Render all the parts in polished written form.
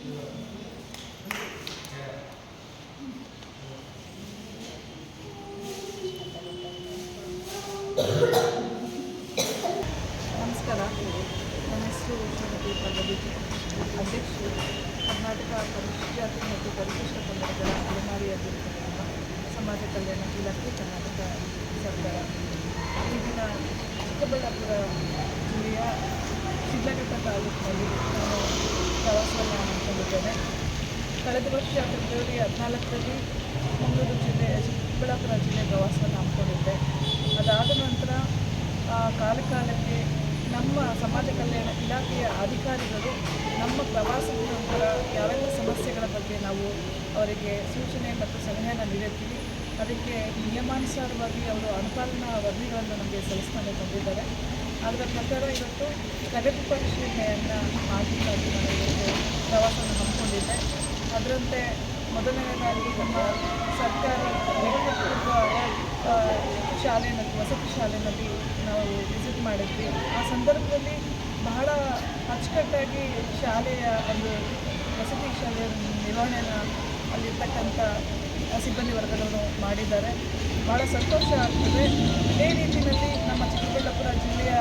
ನಮಸ್ಕಾರ. ನನ್ನ ಹೆಸರು ಶ್ರೀಮತಿ ಪಲ್ಲವಿ, ಅಧ್ಯಕ್ಷರು, ಕರ್ನಾಟಕ ಪರಿಶಿಷ್ಟ ಜಾತಿ ಮತ್ತು ಪರಿಶಿಷ್ಟ ಪಂಗಡಗಳ ಅಲೆಮಾರಿ ಅಭಿವೃದ್ಧಿ ಸಮಾಜ ಕಲ್ಯಾಣ ಇಲಾಖೆ, ಕರ್ನಾಟಕ ಸರ್ಕಾರ. ಈ ದಿನ ಚಿಕ್ಕಬಳ್ಳಾಪುರ ಜಿಲ್ಲೆಯ ಶಿಡ್ಲಘಟ್ಟ ತಾಲೂಕಿನಲ್ಲಿ ನಾನು ಪ್ರವಾಸವನ್ನು ಹಮ್ಮಿಕೊಂಡಿದ್ದೇನೆ. ಕಳೆದ ವರ್ಷ ಫೆಬ್ರವರಿ 14ರಲ್ಲಿ ಮಂಗಳೂರು ಜಿಲ್ಲೆ ಚಿಕ್ಕಬಳ್ಳಾಪುರ ಜಿಲ್ಲೆ ಪ್ರವಾಸವನ್ನು ಹಮ್ಮಿಕೊಂಡಿದ್ದೆ. ಅದಾದ ನಂತರ ಕಾಲಕ್ಕೆ ನಮ್ಮ ಸಮಾಜ ಕಲ್ಯಾಣ ಇಲಾಖೆಯ ಅಧಿಕಾರಿಗಳು ನಮ್ಮ ಪ್ರವಾಸದ ನಂತರ ಯಾವೆಲ್ಲ ಸಮಸ್ಯೆಗಳ ಬಗ್ಗೆ ನಾವು ಅವರಿಗೆ ಸೂಚನೆ ಮತ್ತು ಸಲಹೆಯನ್ನು ನೀಡುತ್ತೀವಿ, ಅದಕ್ಕೆ ನಿಯಮಾನುಸಾರವಾಗಿ ಅವರು ಅನುಪಾಲನಾ ವರದಿಗಳನ್ನು ನಮಗೆ ಸಲ್ಲಿಸ್ತಾನೆ ಬಂದಿದ್ದಾರೆ. ಅದರ ಪ್ರಕಾರ ಇವತ್ತು ಪ್ರಗತಿ ಪರಿಶೀಲನೆಯನ್ನು ಮಾಡಲಿಕ್ಕಾಗಿ ನಾನು ಇವತ್ತು ಪ್ರವಾಸವನ್ನು ಹಮ್ಮಿಕೊಂಡಿದ್ದೆ. ಅದರಂತೆ ಮೊದಲನೇದಾಗಿ ನಮ್ಮ ಸರ್ಕಾರಿ ಶಾಲೆಯಲ್ಲಿ, ವಸತಿ ಶಾಲೆಯಲ್ಲಿ ನಾವು ವಿಸಿಟ್ ಮಾಡಿದ್ವಿ. ಆ ಸಂದರ್ಭದಲ್ಲಿ ಬಹಳ ಅಚ್ಚುಕಟ್ಟಾಗಿ ಶಾಲೆಯ ಒಂದು ವಸತಿ ಶಾಲೆಯ ನಿರ್ವಹಣೆಯನ್ನು ಅಲ್ಲಿರ್ತಕ್ಕಂಥ ಸಿಬ್ಬಂದಿ ವರ್ಗದವರು ಮಾಡಿದ್ದಾರೆ. ಭಾಳ ಸಂತೋಷ ಆಗ್ತದೆ. ಇದೇ ರೀತಿಯಲ್ಲಿ ನಮ್ಮ ಚಿಕ್ಕಬಳ್ಳಾಪುರ ಜಿಲ್ಲೆಯ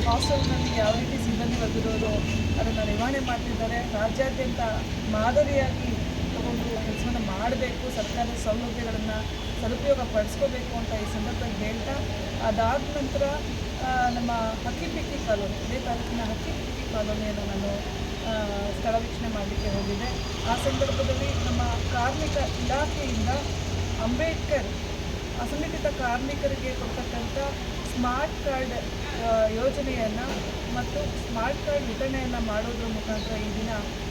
ಹಾಸ್ಟೆಲ್ನಲ್ಲಿ ಯಾವ ರೀತಿ ಸಿಬ್ಬಂದಿ ವರ್ಗದವರು ಅದನ್ನು ನಿರ್ವಹಣೆ ಮಾಡ್ತಿದ್ದಾರೆ, ರಾಜ್ಯಾದ್ಯಂತ ಮಾದರಿಯಾಗಿ ತಗೊಂಡು ಕೆಲಸವನ್ನು ಮಾಡಬೇಕು, ಸರ್ಕಾರದ ಸೌಲಭ್ಯಗಳನ್ನು ಸದುಪಯೋಗ ಪಡಿಸ್ಕೋಬೇಕು ಅಂತ ಈ ಸಂದರ್ಭದಲ್ಲಿ ಹೇಳ್ತಾ, ಅದಾದ ನಂತರ ನಮ್ಮ ಹಕ್ಕಿಪಿಕ್ಕಿ ಕಾಲೋನಿ, ಇದೇ ತಾಲೂಕಿನ ಹಕ್ಕಿಪಿಕ್ಕಿ ಕಾಲೋನಿಯನ್ನು ನಾನು ಸ್ಥಳ ವೀಕ್ಷಣೆ ಮಾಡಲಿಕ್ಕೆ ಹೋಗಿದ್ದೆ. ಆ ಸಂದರ್ಭದಲ್ಲಿ ನಮ್ಮ ಕಾರ್ಮಿಕ ಇಲಾಖೆಯಿಂದ ಅಂಬೇಡ್ಕರ್ ಅಸಂಘಟಿತ ಕಾರ್ಮಿಕರಿಗೆ ಕೊಡ್ತಕ್ಕಂಥ ಸ್ಮಾರ್ಟ್ ಕಾರ್ಡ್ ಯೋಜನೆಯನ್ನು ಮತ್ತು ಸ್ಮಾರ್ಟ್ ಕಾರ್ಡ್ ವಿತರಣೆಯನ್ನು ಮಾಡೋದ್ರ ಮುಖಾಂತರ ಈ ದಿನ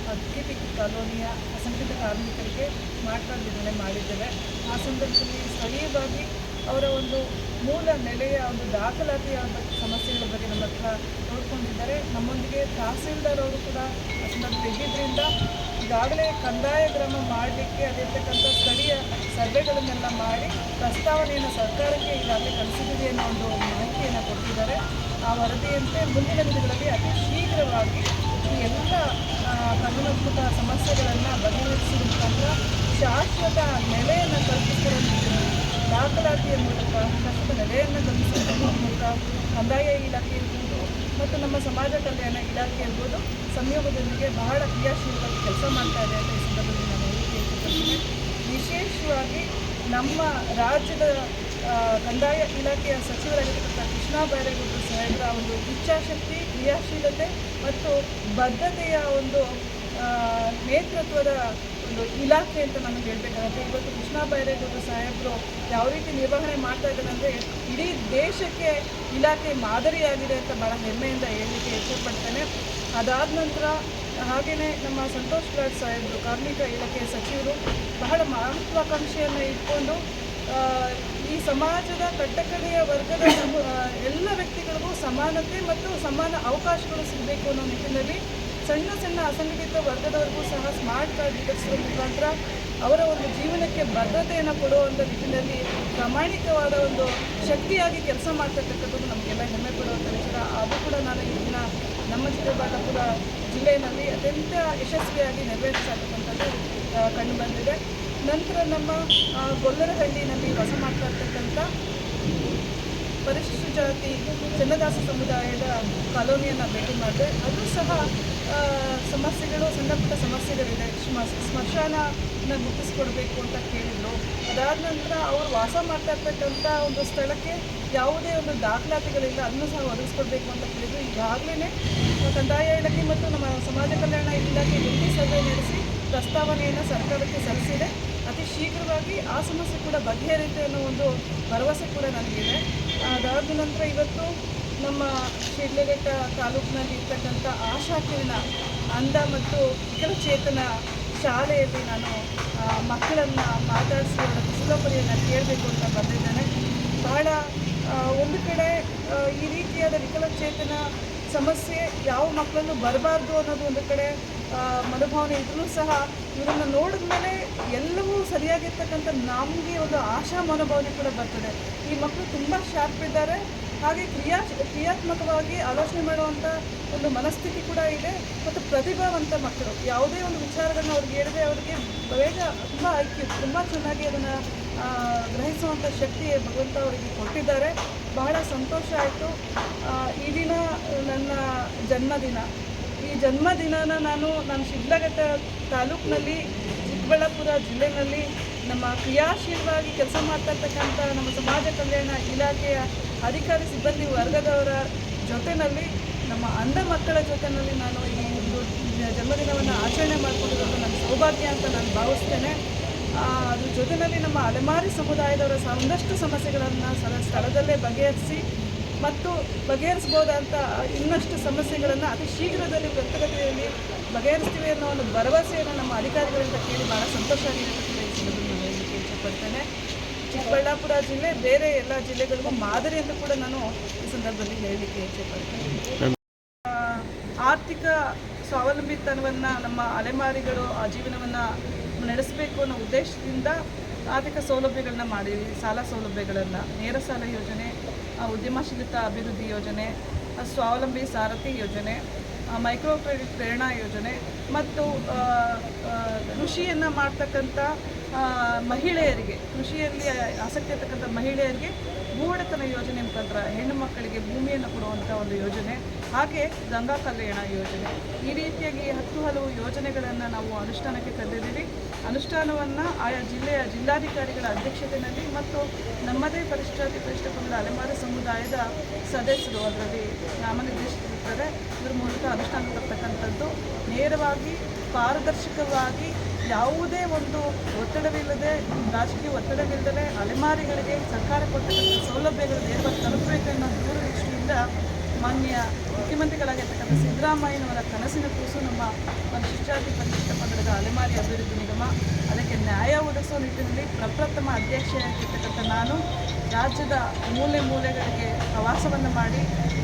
ಹಕ್ಕಿಪಿಕ್ಕಿ ಕಾಲೋನಿಯ ಅಸಂಘಟಿತ ಕಾರ್ಮಿಕರಿಗೆ ಸ್ಮಾರ್ಟ್ ಕಾರ್ಡ್ ವಿತರಣೆ ಮಾಡಿದ್ದೇವೆ. ಆ ಸಂದರ್ಭದಲ್ಲಿ ಸ್ಥಳೀಯವಾಗಿ ಅವರ ಒಂದು ಮೂಲ ನೆಲೆಯ ಒಂದು ದಾಖಲಾತಿಯ ಸಮಸ್ಯೆಗಳ ಬಗ್ಗೆ ನಮ್ಮ ಹತ್ರ ನೋಡ್ಕೊಂಡಿದ್ದಾರೆ. ನಮ್ಮೊಂದಿಗೆ ತಹಸೀಲ್ದಾರ್ ಅವರು ಕೂಡ ಇದ್ದಿದ್ದರಿಂದ ಈಗಾಗಲೇ ಕಂದಾಯ ಕ್ರಮ ಮಾಡಲಿಕ್ಕೆ ಅದಿರ್ತಕ್ಕಂಥ ಸ್ಥಳೀಯ ಸರ್ವೆಗಳನ್ನೆಲ್ಲ ಮಾಡಿ ಪ್ರಸ್ತಾವನೆಯನ್ನು ಸರ್ಕಾರಕ್ಕೆ ಈಗಾಗಲೇ ಕಳಿಸಿದ್ದೀವಿ ಅನ್ನೋ ಒಂದು ಮಾಹಿತಿಯನ್ನು ಕೊಡ್ತಿದ್ದಾರೆ. ಆ ವರದಿಯಂತೆ ಮುಂದಿನ ದಿನಗಳಲ್ಲಿ ಅತಿ ಶೀಘ್ರವಾಗಿ ಈ ಎಲ್ಲ ಕಾನೂನಾತ್ಮಕ ಸಮಸ್ಯೆಗಳನ್ನು ಬಗೆಹರಿಸುವ ಮುಖಾಂತರ ಶಾಶ್ವತ ನೆಲೆಯನ್ನು ಕಲ್ಪಿಸುವ ದಾಖಲಾತಿಯ ಮೂಲಕ ಶಾಶ್ವತ ನೆಲೆಯನ್ನು ಕಲ್ಪಿಸುವ ಮೂಲಕ ಕಂದಾಯ ಇಲಾಖೆ ಇರ್ಬೋದು ಮತ್ತು ನಮ್ಮ ಸಮಾಜ ಕಲ್ಯಾಣ ಇಲಾಖೆ ಇರ್ಬೋದು ಸಂಯೋಗದೊಂದಿಗೆ ಬಹಳ ಕ್ರಿಯಾಶೀಲವಾಗಿ ಕೆಲಸ ಮಾಡ್ತಾ ಇದೆ ಅಂತ ಈ ಸಂದರ್ಭದಲ್ಲಿ ನಾನು ಹೇಳಿಕೆ ಇಷ್ಟಪಡ್ತೀನಿ. ವಿಶೇಷವಾಗಿ ನಮ್ಮ ರಾಜ್ಯದ ಕಂದಾಯ ಇಲಾಖೆಯ ಸಚಿವರಾಗಿರ್ತಕ್ಕಂಥ ಕೃಷ್ಣ ಬೈರೇಗೌಡರು ಸಾಹೇಬರ ಒಂದು ಇಚ್ಛಾಶಕ್ತಿ, ಕ್ರಿಯಾಶೀಲತೆ ಮತ್ತು ಬದ್ಧತೆಯ ಒಂದು ನೇತೃತ್ವದ ಒಂದು ಇಲಾಖೆ ಅಂತ ನಾನು ಹೇಳಬೇಕಾಗುತ್ತೆ. ಇವತ್ತು ಕೃಷ್ಣ ಬೈರೇಗೌಡರು ಸಾಹೇಬರು ಯಾವ ರೀತಿ ನಿರ್ವಹಣೆ ಮಾಡ್ತಾ ಇದ್ದಾರೆ ಅಂದರೆ ಇಡೀ ದೇಶಕ್ಕೆ ಇಲಾಖೆ ಮಾದರಿಯಾಗಿದೆ ಅಂತ ಭಾಳ ಹೆಮ್ಮೆಯಿಂದ ಹೇಳಲಿಕ್ಕೆ ಇಷ್ಟಪಡ್ತೇನೆ. ಅದಾದ ನಂತರ ಹಾಗೆಯೇ ನಮ್ಮ ಸಂತೋಷ್ ಲಾಡ್ ಸಾಹೇಬರು ಕಾರ್ಮಿಕ ಇಲಾಖೆಯ ಸಚಿವರು ಬಹಳ ಮಹತ್ವಾಕಾಂಕ್ಷೆಯನ್ನು ಇಟ್ಕೊಂಡು ಈ ಸಮಾಜದ ಕಟ್ಟಕಡೆಯ ವರ್ಗದ ಎಲ್ಲ ವ್ಯಕ್ತಿಗಳಿಗೂ ಸಮಾನತೆ ಮತ್ತು ಸಮಾನ ಅವಕಾಶಗಳು ಸಿಗಬೇಕು ಅನ್ನೋ ನಿಟ್ಟಿನಲ್ಲಿ ಸಣ್ಣ ಸಣ್ಣ ಅಸಂಘಟಿತ ವರ್ಗದವರೆಗೂ ಸಹ ಸ್ಮಾರ್ಟ್ ಕಾರ್ಡ್ ವಿತರಿಸುವ ಮುಖಾಂತರ ಅವರ ಒಂದು ಜೀವನಕ್ಕೆ ಭದ್ರತೆಯನ್ನು ಕೊಡುವಂಥ ನಿಟ್ಟಿನಲ್ಲಿ ಪ್ರಾಮಾಣಿಕವಾದ ಒಂದು ಶಕ್ತಿಯಾಗಿ ಕೆಲಸ ಮಾಡ್ತಕ್ಕಂಥದ್ದು ನಮಗೆಲ್ಲ ಹೆಮ್ಮೆ ಪಡುವಂಥ ವಿಚಾರ. ಅದು ಕೂಡ ನಾನು ಈ ದಿನ ನಮ್ಮ ಚಿಕ್ಕಬಳ್ಳಾಪುರ ಜಿಲ್ಲೆಯಲ್ಲಿ ಅತ್ಯಂತ ಯಶಸ್ವಿಯಾಗಿ ನೆರವೇರಿಸತಕ್ಕಂಥದ್ದು ಕಂಡು ಬಂದಿದೆ. ನಂತರ ನಮ್ಮ ಗೊಲ್ಲರಹಳ್ಳಿನಲ್ಲಿ ವಾಸ ಮಾಡ್ತಾ ಇರ್ತಕ್ಕಂಥ ಪರಿಶಿಷ್ಟ ಜಾತಿ ಚನ್ನದಾಸ ಸಮುದಾಯದ ಕಾಲೋನಿಯನ್ನು ಭೇಟಿ ಮಾಡಿದೆ. ಅದು ಸಹ ಸಮಸ್ಯೆಗಳು, ಸಣ್ಣ ಪುಟ್ಟ ಸಮಸ್ಯೆಗಳಿದೆ. ಸ್ಮಶಾನನ ಗುರುತಿಸ್ಕೊಡ್ಬೇಕು ಅಂತ ಕೇಳಿದರು. ಅದಾದ ನಂತರ ಅವರು ವಾಸ ಮಾಡ್ತಾ ಇರ್ತಕ್ಕಂಥ ಒಂದು ಸ್ಥಳಕ್ಕೆ ಯಾವುದೇ ಒಂದು ದಾಖಲಾತಿಗಳಿಲ್ಲ, ಅದನ್ನು ಸಹ ಒದಗಿಸ್ಕೊಡ್ಬೇಕು ಅಂತ ಕೇಳಿದರು. ಈಗಾಗಲೇ ಕಂದಾಯ ಇಲಾಖೆ ಮತ್ತು ನಮ್ಮ ಸಮಾಜ ಕಲ್ಯಾಣ ಇಲಾಖೆ ಜಂಟಿ ಸಭೆ ನಡೆಸಿ ಪ್ರಸ್ತಾವನೆಯನ್ನು ಸರ್ಕಾರಕ್ಕೆ ಸಲ್ಲಿಸಿದೆ. ಅತಿ ಶೀಘ್ರವಾಗಿ ಆ ಸಮಸ್ಯೆ ಕೂಡ ಬಗೆಹರಿಯುತ್ತೆ ಅನ್ನೋ ಒಂದು ಭರವಸೆ ಕೂಡ ನನಗಿದೆ. ಅದಾದ ನಂತರ ಇವತ್ತು ನಮ್ಮ ಶಿಡ್ಲಘಟ್ಟ ತಾಲೂಕಿನಲ್ಲಿ ಇರ್ತಕ್ಕಂಥ ಆಶಾಕಿರಣ ಅಂಧ ಮತ್ತು ವಿಕಲಚೇತನ ಶಾಲೆಯಲ್ಲಿ ನಾನು ಮಕ್ಕಳನ್ನು ಮಾತಾಡಿಸಿ ಅವರ ಕುಶಲೋಪರಿಯನ್ನು ಕೇಳಬೇಕು ಅಂತ ಬಂದಿದ್ದೇನೆ. ಬಹಳ ಒಂದು ಕಡೆ ಈ ರೀತಿಯಾದ ವಿಕಲಚೇತನ ಸಮಸ್ಯೆ ಯಾವ ಮಕ್ಕಳಲ್ಲೂ ಬರಬಾರ್ದು ಅನ್ನೋದು ಒಂದು ಕಡೆ ಮನೋಭಾವನೆ ಇದ್ರೂ ಸಹ ಇವರನ್ನು ನೋಡಿದ ಮೇಲೆ ಎಲ್ಲವೂ ಸರಿಯಾಗಿರ್ತಕ್ಕಂಥ ನಮಗೆ ಒಂದು ಆಶಾ ಮನೋಭಾವನೆ ಕೂಡ ಬರ್ತದೆ. ಈ ಮಕ್ಕಳು ತುಂಬ ಶಾರ್ಪ್ ಇದ್ದಾರೆ, ಹಾಗೆ ಕ್ರಿಯಾತ್ಮಕವಾಗಿ ಆಲೋಚನೆ ಮಾಡುವಂಥ ಒಂದು ಮನಸ್ಥಿತಿ ಕೂಡ ಇದೆ ಮತ್ತು ಪ್ರತಿಭಾವಂತ ಮಕ್ಕಳು. ಯಾವುದೇ ಒಂದು ವಿಚಾರಗಳನ್ನ ಅವ್ರಿಗೆ ಹೇಳಿದ್ರೆ ಅವರಿಗೆ ಬೇಗ ತುಂಬ ಐಕ್ಯು ತುಂಬ ಚೆನ್ನಾಗಿ ಅದನ್ನು ಗ್ರಹಿಸುವಂಥ ಶಕ್ತಿ ಭಗವಂತ ಅವರಿಗೆ ಕೊಟ್ಟಿದ್ದಾರೆ. ಬಹಳ ಸಂತೋಷ ಆಯಿತು. ಈ ದಿನ ನನ್ನ ಜನ್ಮದಿನ. ಈ ಜನ್ಮದಿನನ ನಾನು ಶಿಡ್ಲಘಟ್ಟ ತಾಲೂಕಿನಲ್ಲಿ ಚಿಕ್ಕಬಳ್ಳಾಪುರ ಜಿಲ್ಲೆಯಲ್ಲಿ ನಮ್ಮ ಕ್ರಿಯಾಶೀಲವಾಗಿ ಕೆಲಸ ಮಾಡ್ತಾಯಿರ್ತಕ್ಕಂಥ ನಮ್ಮ ಸಮಾಜ ಕಲ್ಯಾಣ ಇಲಾಖೆಯ ಅಧಿಕಾರಿ ಸಿಬ್ಬಂದಿ ವರ್ಗದವರ ಜೊತೆಯಲ್ಲಿ ನಮ್ಮ ಅಂಧ ಮಕ್ಕಳ ಜೊತೆಯಲ್ಲಿ ನಾನು ಈ ಒಂದು ಜನ್ಮದಿನವನ್ನು ಆಚರಣೆ ಮಾಡಿಕೊಂಡಿರೋದು ನನ್ನ ಸೌಭಾಗ್ಯ ಅಂತ ನಾನು ಭಾವಿಸ್ತೇನೆ. ಅದ್ರ ಜೊತೆಯಲ್ಲಿ ನಮ್ಮ ಅಲೆಮಾರಿ ಸಮುದಾಯದವರ ಒಂದಷ್ಟು ಸಮಸ್ಯೆಗಳನ್ನು ಸ್ಥಳದಲ್ಲೇ ಬಗೆಹರಿಸಿ ಮತ್ತು ಬಗೆಹರಿಸ್ಬೋದಂತ ಇನ್ನಷ್ಟು ಸಮಸ್ಯೆಗಳನ್ನು ಅತಿ ಶೀಘ್ರದಲ್ಲಿ ತ್ವರಿತಗತಿಯಲ್ಲಿ ಬಗೆಹರಿಸ್ತೀವಿ ಅನ್ನೋ ಒಂದು ಭರವಸೆಯನ್ನು ನಮ್ಮ ಅಧಿಕಾರಿಗಳಿಂದ ಕೇಳಿ ಭಾಳ ಸಂತೋಷ ಆಗಿದೆ ಅಂತ ಈ ಸಂದರ್ಭದಲ್ಲಿ ಹೇಳಲಿಕ್ಕೆ ಇಷ್ಟಪಡ್ತೇನೆ. ಚಿಕ್ಕಬಳ್ಳಾಪುರ ಜಿಲ್ಲೆ ಬೇರೆ ಎಲ್ಲ ಜಿಲ್ಲೆಗಳಿಗೂ ಮಾದರಿ ಅಂತ ಕೂಡ ನಾನು ಈ ಸಂದರ್ಭದಲ್ಲಿ ಹೇಳಲಿಕ್ಕೆ ಇಷ್ಟಪಡ್ತೇನೆ. ಆರ್ಥಿಕ ಸ್ವಾವಲಂಬಿತನವನ್ನು ನಮ್ಮ ಅಲೆಮಾರಿಗಳು ಆ ಜೀವನವನ್ನು ನಡೆಸಬೇಕು ಅನ್ನೋ ಉದ್ದೇಶದಿಂದ ಆರ್ಥಿಕ ಸೌಲಭ್ಯಗಳನ್ನ ಮಾಡಿದ್ವಿ. ಸಾಲ ಸೌಲಭ್ಯಗಳನ್ನು, ನೇರ ಸಾಲ ಯೋಜನೆ, ಉದ್ಯಮಶೀಲತಾ ಅಭಿವೃದ್ಧಿ ಯೋಜನೆ, ಸ್ವಾವಲಂಬಿ ಸಾರಥಿ ಯೋಜನೆ, ಮೈಕ್ರೋ ಕ್ರೆಡಿಟ್ ಪ್ರೇರಣಾ ಯೋಜನೆ ಮತ್ತು ಕೃಷಿಯನ್ನು ಮಾಡ್ತಕ್ಕಂಥ ಮಹಿಳೆಯರಿಗೆ, ಕೃಷಿಯಲ್ಲಿ ಆಸಕ್ತಿ ಇರ್ತಕ್ಕಂಥ ಮಹಿಳೆಯರಿಗೆ ಭೂಒಡೆತನ ಯೋಜನೆ ಮುಖಾಂತರ ಹೆಣ್ಣು ಮಕ್ಕಳಿಗೆ ಭೂಮಿಯನ್ನು ಕೊಡುವಂಥ ಒಂದು ಯೋಜನೆ, ಹಾಗೆ ಗಂಗಾ ಕಲ್ಯಾಣ ಯೋಜನೆ, ಈ ರೀತಿಯಾಗಿ 10 ಹಲವು ಯೋಜನೆಗಳನ್ನು ನಾವು ಅನುಷ್ಠಾನಕ್ಕೆ ತಂದಿದ್ದೀವಿ. ಅನುಷ್ಠಾನವನ್ನು ಆಯಾ ಜಿಲ್ಲೆಯ ಜಿಲ್ಲಾಧಿಕಾರಿಗಳ ಅಧ್ಯಕ್ಷತೆಯಲ್ಲಿ ಮತ್ತು ನಮ್ಮದೇ ಪರಿಷ್ಠ ಪಂಗಡ ಅಲೆಮಾರಿ ಸಮುದಾಯದ ಸದಸ್ಯರು ಅದರಲ್ಲಿ ನಾಮನಿರ್ದೇಶಿಸಿರ್ತಾರೆ. ಇದರ ಮೂಲಕ ಅನುಷ್ಠಾನ ತರ್ತಕ್ಕಂಥದ್ದು ನೇರವಾಗಿ ಪಾರದರ್ಶಕವಾಗಿ ಯಾವುದೇ ಒಂದು ಒತ್ತಡವಿಲ್ಲದೆ, ರಾಜಕೀಯ ಒತ್ತಡವಿಲ್ಲದೆ ಅಲೆಮಾರಿಗಳಿಗೆ ಸರ್ಕಾರ ಕೊಡ್ತಕ್ಕಂಥ ಸೌಲಭ್ಯಗಳು ನೇರವಾಗಿ ತಲುಪಬೇಕೆನ್ನೋ ದೂರದೃಷ್ಟಿಯಿಂದ ಮಾನ್ಯ ಮುಖ್ಯಮಂತ್ರಿಗಳಾಗಿರ್ತಕ್ಕಂಥ ಸಿದ್ದರಾಮಯ್ಯನವರ ಕನಸಿನ ಕೂಸು ನಮ್ಮ ಪರಿಶಿಷ್ಟ ಪಂಗಡದ ಅಲೆಮಾರಿ ಅಭಿವೃದ್ಧಿ ನಿಗಮ. ಅದಕ್ಕೆ ನ್ಯಾಯ ಒದಗಿಸುವ ನಿಟ್ಟಿನಲ್ಲಿ ಪ್ರಪ್ರಥಮ ಅಧ್ಯಕ್ಷೆಯಾಗಿರ್ತಕ್ಕಂಥ ನಾನು ರಾಜ್ಯದ ಮೂಲೆಗಳಿಗೆ ಪ್ರವಾಸವನ್ನು ಮಾಡಿ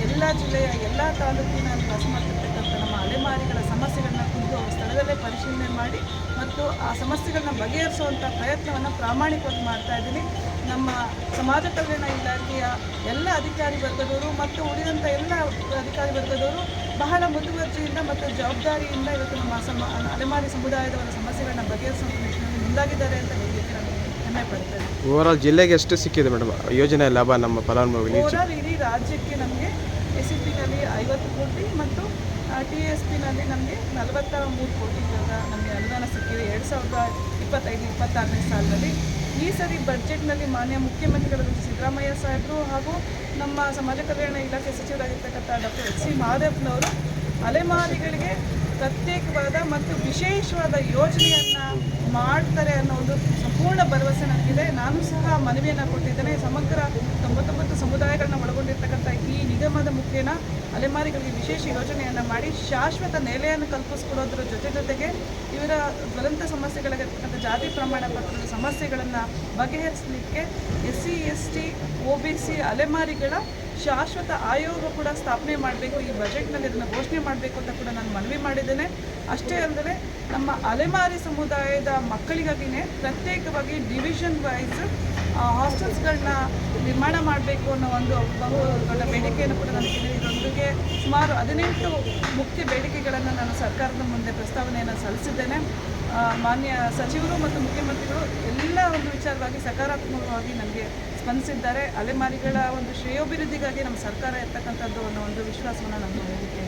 ಎಲ್ಲ ಜಿಲ್ಲೆಯ ಎಲ್ಲ ತಾಲೂಕಿನಲ್ಲಿ ವಾಸ ಮಾಡ್ತಿರ್ತಕ್ಕಂಥ ನಮ್ಮ ಅಲೆಮಾರಿಗಳ ಸಮಸ್ಯೆಗಳನ್ನ ಕುರಿತು ಸ್ಥಳದಲ್ಲೇ ಪರಿಶೀಲನೆ ಮಾಡಿ ಮತ್ತು ಆ ಸಮಸ್ಯೆಗಳನ್ನ ಬಗೆಹರಿಸುವಂಥ ಪ್ರಯತ್ನವನ್ನು ಪ್ರಾಮಾಣಿಕವಾಗಿ ಮಾಡ್ತಾಯಿದ್ದೀನಿ. ನಮ್ಮ ಸಮಾಜ ಕಲ್ಯಾಣ ಇಲಾಖೆಯ ಎಲ್ಲ ಅಧಿಕಾರಿ ವರ್ಗದವರು ಮತ್ತು ಉಳಿದಂಥ ಎಲ್ಲ ಅಧಿಕಾರಿ ವರ್ಗದವರು ಬಹಳ ಮುತುವರ್ಜಿಯಿಂದ ಮತ್ತು ಜವಾಬ್ದಾರಿಯಿಂದ ಇವತ್ತು ನಮ್ಮ ಅಲೆಮಾರಿ ಸಮುದಾಯದವರ ಸಮಸ್ಯೆಗಳನ್ನ ಬಗೆಹರಿಸುವಂಥ ನಿಟ್ಟಿನಲ್ಲಿ ಮುಂದಾಗಿದ್ದಾರೆ ಅಂತ ಹೇಳಲಿಕ್ಕೆ ನಾನು ಹೆಮ್ಮೆ ಪಡ್ತೇನೆ. ಓವರಾಲ್ ಜಿಲ್ಲೆಗೆ ಎಷ್ಟು ಸಿಕ್ಕಿದೆ ಮೇಡಮ್ ಯೋಜನೆ ಲಾಭ ನಮ್ಮ ಫಲಾನುಭವಿಗಳಿಗೆ? ಓವರಾಲ್ ಇಡೀ ರಾಜ್ಯಕ್ಕೆ ನಮಗೆ SCPನಲ್ಲಿ 50 ಕೋಟಿ ಮತ್ತು TSPನಲ್ಲಿ ನಮಗೆ 43 ಕೋಟಿ ನಮಗೆ ಅನುದಾನ ಸಿಕ್ಕಿದೆ 2025-26ನೇ ಸಾಲಿನಲ್ಲಿ. ಈ ಸರಿ ಬಡ್ಜೆಟ್ನಲ್ಲಿ ಮಾನ್ಯ ಮುಖ್ಯಮಂತ್ರಿಗಳು ಸಿದ್ದರಾಮಯ್ಯ ಸಾಹೇಬರು ಹಾಗೂ ನಮ್ಮ ಸಮಾಜ ಕಲ್ಯಾಣ ಇಲಾಖೆ ಸಚಿವರಾಗಿರ್ತಕ್ಕಂಥ ಡಾಕ್ಟರ್ H.C. ಮಹದೇವನವರು ಅಲೆಮಾರಿಗಳಿಗೆ ಪ್ರತ್ಯೇಕವಾದ ಮತ್ತು ವಿಶೇಷವಾದ ಯೋಜನೆಯನ್ನು ಮಾಡ್ತಾರೆ ಅನ್ನೋ ಒಂದು ಸಂಪೂರ್ಣ ಭರವಸೆ ನನಗಿದೆ. ನಾನು ಸಹ ಮನವಿಯನ್ನು ಕೊಟ್ಟಿದ್ದೇನೆ. ಸಮಗ್ರ 99 ಸಮುದಾಯಗಳನ್ನ ಒಳಗೊಂಡಿರ್ತಕ್ಕಂಥ ಈ ನಿಗಮದ ಮುಖೇನ ಅಲೆಮಾರಿಗಳಿಗೆ ವಿಶೇಷ ಯೋಜನೆಯನ್ನು ಮಾಡಿ ಶಾಶ್ವತ ನೆಲೆಯನ್ನು ಕಲ್ಪಿಸ್ಕೊಡೋದ್ರ ಜೊತೆಗೆ ಇವರ ಜ್ವಲಂತ ಸಮಸ್ಯೆಗಳಾಗಿರ್ತಕ್ಕಂಥ ಜಾತಿ ಪ್ರಮಾಣ ಪತ್ರದ ಸಮಸ್ಯೆಗಳನ್ನು ಬಗೆಹರಿಸಲಿಕ್ಕೆ SC ST OBC ಅಲೆಮಾರಿಗಳ ಶಾಶ್ವತ ಆಯೋಗ ಕೂಡ ಸ್ಥಾಪನೆ ಮಾಡಬೇಕು. ಈ ಬಜೆಟ್ನಲ್ಲಿ ಅದನ್ನು ಘೋಷಣೆ ಮಾಡಬೇಕು ಅಂತ ಕೂಡ ನಾನು ಮನವಿ ಮಾಡಿದ್ದೇನೆ. ಅಷ್ಟೇ ಅಲ್ಲದೆ ನಮ್ಮ ಅಲೆಮಾರಿ ಸಮುದಾಯದ ಮಕ್ಕಳಿಗಾಗಿಯೇ ಪ್ರತ್ಯೇಕವಾಗಿ ಡಿವಿಷನ್ ವೈಸ್ ಹಾಸ್ಟೆಲ್ಸ್ಗಳನ್ನ ನಿರ್ಮಾಣ ಮಾಡಬೇಕು ಅನ್ನೋ ಒಂದು ಬಹು ದೊಡ್ಡ ಬೇಡಿಕೆಯನ್ನು ಕೂಡ ನಾನು ಇದರೊಂದಿಗೆ ಸುಮಾರು 18 ಮುಖ್ಯ ಬೇಡಿಕೆಗಳನ್ನು ನಾನು ಸರ್ಕಾರದ ಮುಂದೆ ಪ್ರಸ್ತಾವನೆಯನ್ನು ಸಲ್ಲಿಸಿದ್ದೇನೆ. ಮಾನ್ಯ ಸಚಿವರು ಮತ್ತು ಮುಖ್ಯಮಂತ್ರಿಗಳು ಎಲ್ಲ ಒಂದು ವಿಚಾರವಾಗಿ ಸಕಾರಾತ್ಮಕವಾಗಿ ನನಗೆ ಸ್ಪಂದಿಸಿದ್ದಾರೆ. ಅಲೆಮಾರಿಗಳ ಒಂದು ಶ್ರೇಯೋಭಿವೃದ್ಧಿಗಾಗಿ ನಮ್ಮ ಸರ್ಕಾರ ಇರ್ತಕ್ಕಂಥದ್ದು ಅನ್ನೋ ಒಂದು ವಿಶ್ವಾಸವನ್ನು ನಾನು ಹೇಳಲಿಕ್ಕೆ